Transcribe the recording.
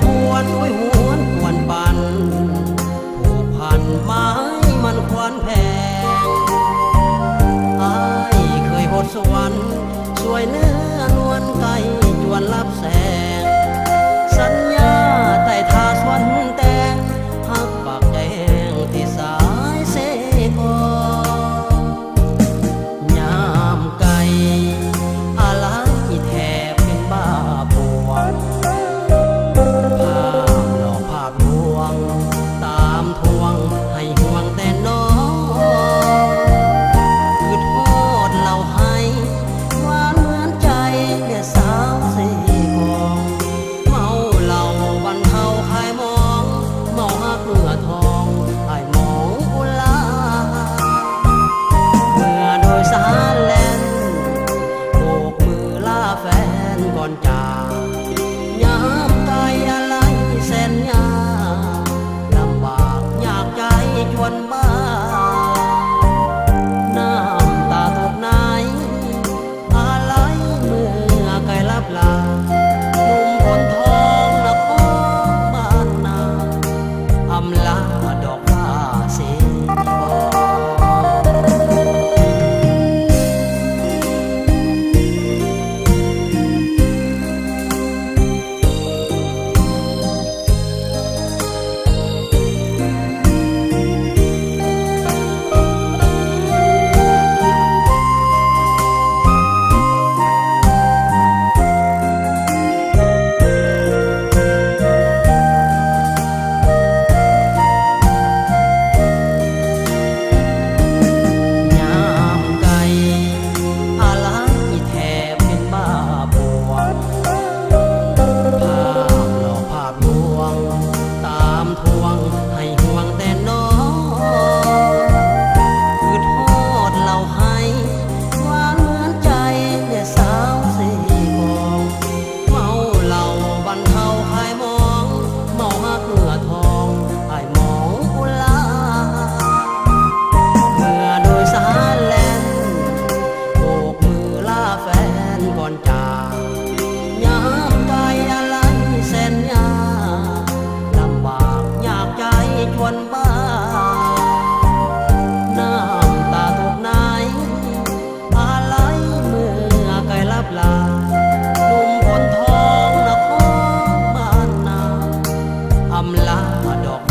ควรด้วยหวนควรปันผูกพันไม้มันควันแพงอ้ายเคยหดสวรรค์สวยเนื้อนวลไก่จวนรับแสงสัญญาแต่ทาสวันแต่งหักปากแดงที่สายเสกอยามไก่อะไรแทบเป็นบ้าปวงภาพหลอกภาพลวงตามทวงให้ห่วงแต่น้องคือโทษเราให้หวานเหมือนใจแก่สาวสี่กองเมาเหล้าบันเทาคลายมองเมาหักเมื่อทองไอ้หมองกุลาเมื่อโดยสารแล่นโบกมือลาแฟนก่อนจากยามไกลอะไรแสนยากลำบากยากใจจวนบ้าน้ำตาตกไหนอะไรเมื่อไกลลับลาหนุ่มคนทองนครบ้านนาอำลาดอกฟ้าสีบอ ยามไกลอะไรแทบเป็นบ้าปวงภาพหลอกภาพลวงตามทวงให้ห่วงแต่น้องคือโทษเราให้หวานเหมือนใจแก่สาวสี่กองเมาเหล้าบันเทาคลายมองเมาหักเมื่อทองไอ้หมองกุลาเมื่อโดยสารแล่นโบกมือลาแฟนก่อนจากยามไกลอะไรแสนยากลำบากยากใจจวนบ้าน้ำตาตกไหนอะไรเมื่อไกลลับลาหนุ่มคนทองนครบ้านนาอำลาดอก